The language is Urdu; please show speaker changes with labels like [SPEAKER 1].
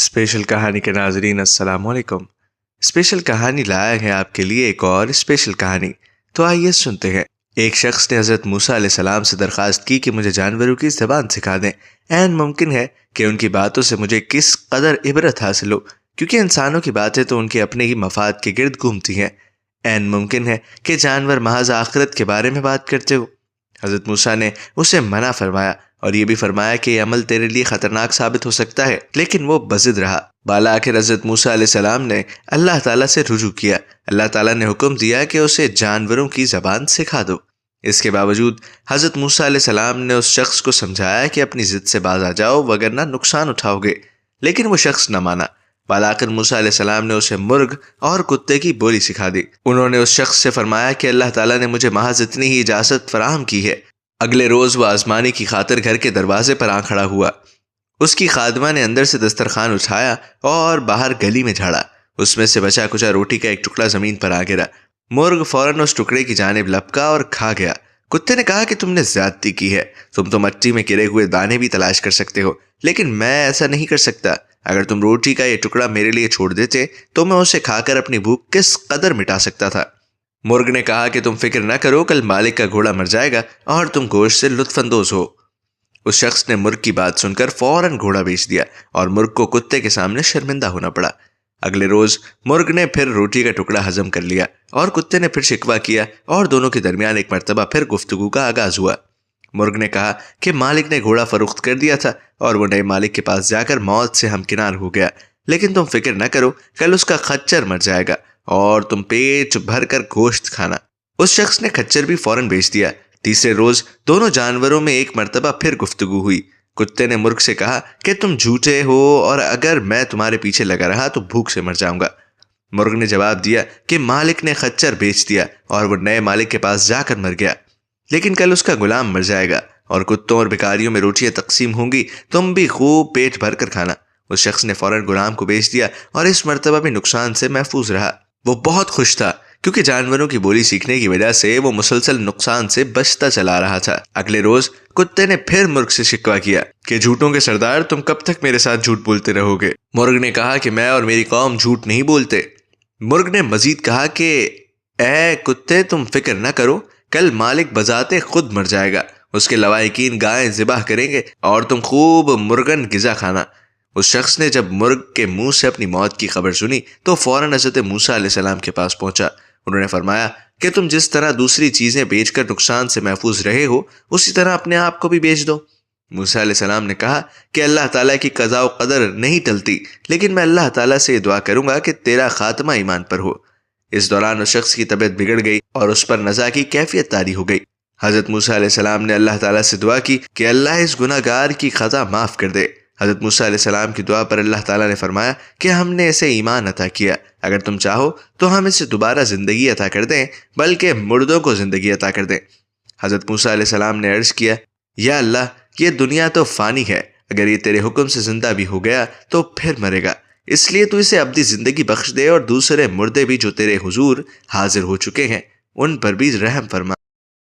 [SPEAKER 1] اسپیشل کہانی کے ناظرین السلام علیکم۔ اسپیشل کہانی لائے ہیں آپ کے لیے ایک اور اسپیشل کہانی، تو آئیے سنتے ہیں۔ ایک شخص نے حضرت موسیٰ علیہ السلام سے درخواست کی کہ مجھے جانوروں کی زبان سکھا دیں۔ عین ممکن ہے کہ ان کی باتوں سے مجھے کس قدر عبرت حاصل ہو، کیونکہ انسانوں کی باتیں تو ان کے اپنے ہی مفاد کے گرد گھومتی ہیں۔ عین ممکن ہے کہ جانور محض آخرت کے بارے میں بات کرتے ہو۔ حضرت موسیٰ نے اسے منع فرمایا اور یہ بھی فرمایا کہ یہ عمل تیرے لیے خطرناک ثابت ہو سکتا ہے، لیکن وہ بضد رہا۔ بالآخر حضرت موسیٰ علیہ السلام نے اللہ تعالیٰ سے رجوع کیا۔ اللہ تعالیٰ نے حکم دیا کہ اسے جانوروں کی زبان سکھا دو۔ اس کے باوجود حضرت موسیٰ علیہ السلام نے اس شخص کو سمجھایا کہ اپنی ضد سے باز آ جاؤ وگرنہ نقصان اٹھاؤ گے، لیکن وہ شخص نہ مانا۔ بالآخر موسیٰ علیہ السلام نے اسے مرغ اور کتے کی بولی سکھا دی۔ انہوں نے اس شخص سے فرمایا کہ اللہ تعالیٰ نے مجھے محض اتنی ہی اجازت فراہم کی ہے۔ اگلے روز وہ آزمانے کی خاطر گھر کے دروازے پر آ کھڑا ہوا۔ اس کی خادمہ نے اندر سے دسترخوان اٹھایا اور باہر گلی میں جھاڑا۔ اس میں سے بچا کچا روٹی کا ایک ٹکڑا زمین پر آ گرا۔ مرغ فوراً اس ٹکڑے کی جانب لپکا اور کھا گیا۔ کتے نے کہا کہ تم نے زیادتی کی ہے، تم تو مٹی میں گرے ہوئے دانے بھی تلاش کر سکتے ہو، لیکن میں ایسا نہیں کر سکتا۔ اگر تم روٹی کا یہ ٹکڑا میرے لیے چھوڑ دیتے تو میں اسے کھا کر اپنی بھوک کس قدر مٹا سکتا تھا۔ مرغ نے کہا کہ تم فکر نہ کرو، کل مالک کا گھوڑا مر جائے گا اور تم گوشت سے لطف اندوز ہو۔ اس شخص نے مرغ کی بات سن کر فوراً گھوڑا بیچ دیا اور مرغ کو کتے کے سامنے شرمندہ ہونا پڑا۔ اگلے روز مرغ نے پھر روٹی کا ٹکڑا ہضم کر لیا اور کتے نے پھر شکوہ کیا اور دونوں کے درمیان ایک مرتبہ پھر گفتگو کا آغاز ہوا۔ مرغ نے کہا کہ مالک نے گھوڑا فروخت کر دیا تھا اور وہ نئے مالک کے پاس جا کر موت سے ہمکنار ہو گیا، لیکن تم فکر نہ کرو، کل اس کا خچر مر جائے گا اور تم پیٹ بھر کر گوشت کھانا۔ اس شخص نے خچر بھی فوراً بیچ دیا۔ تیسرے روز دونوں جانوروں میں ایک مرتبہ پھر گفتگو ہوئی۔ کتے نے مرغ سے کہا کہ تم جھوٹے ہو اور اگر میں تمہارے پیچھے لگا رہا تو بھوک سے مر جاؤں گا۔ مرغ نے جواب دیا کہ مالک نے خچر بیچ دیا اور وہ نئے مالک کے پاس جا کر مر گیا، لیکن کل اس کا غلام مر جائے گا اور کتوں اور بھکاریوں میں روٹیاں تقسیم ہوں گی، تم بھی خوب پیٹ بھر کر کھانا۔ اس شخص نے فوراً غلام کو بیچ دیا اور اس مرتبہ بھی نقصان سے محفوظ رہا۔ وہ بہت خوش تھا کیونکہ جانوروں کی بولی سیکھنے کی وجہ سے وہ مسلسل نقصان سے بچتا چلا رہا تھا۔ اگلے روز کتے نے پھر مرغ سے شکوہ کیا کہ جھوٹوں کے سردار، تم کب تک میرے ساتھ جھوٹ بولتے رہو گے؟ مرغ نے کہا کہ میں اور میری قوم جھوٹ نہیں بولتے۔ مرغ نے مزید کہا کہ اے کتے، تم فکر نہ کرو، کل مالک بذات خود مر جائے گا، اس کے لواحقین گائیں ذبح کریں گے اور تم خوب مرغن غذا کھانا۔ اس شخص نے جب مرغ کے منہ سے اپنی موت کی خبر سنی تو فوراً حضرت موسیٰ علیہ السلام کے پاس پہنچا۔ انہوں نے فرمایا کہ تم جس طرح دوسری چیزیں بیچ کر نقصان سے محفوظ رہے ہو، اسی طرح اپنے آپ کو بھی بیچ دو۔ موسیٰ علیہ السلام نے کہا کہ اللہ تعالیٰ کی قضاء و قدر نہیں ٹلتی، لیکن میں اللہ تعالیٰ سے یہ دعا کروں گا کہ تیرا خاتمہ ایمان پر ہو۔ اس دوران اس شخص کی طبیعت بگڑ گئی اور اس پر نزا کی کیفیت طاری ہو گئی۔ حضرت موسیٰ علیہ السلام نے اللہ تعالیٰ سے دعا کی کہ اللہ اس گناہ گار کی خطا معاف کر دے۔ حضرت موسیٰ علیہ السلام کی دعا پر اللہ تعالیٰ نے فرمایا کہ ہم نے اسے ایمان عطا کیا، اگر تم چاہو تو ہم اسے دوبارہ زندگی عطا کر دیں، بلکہ مردوں کو زندگی عطا کر دیں۔ حضرت موسیٰ علیہ السلام نے عرض کیا، یا اللہ، یہ دنیا تو فانی ہے، اگر یہ تیرے حکم سے زندہ بھی ہو گیا تو پھر مرے گا، اس لیے تو اسے ابدی زندگی بخش دے اور دوسرے مردے بھی جو تیرے حضور حاضر ہو چکے ہیں ان پر بھی رحم فرما۔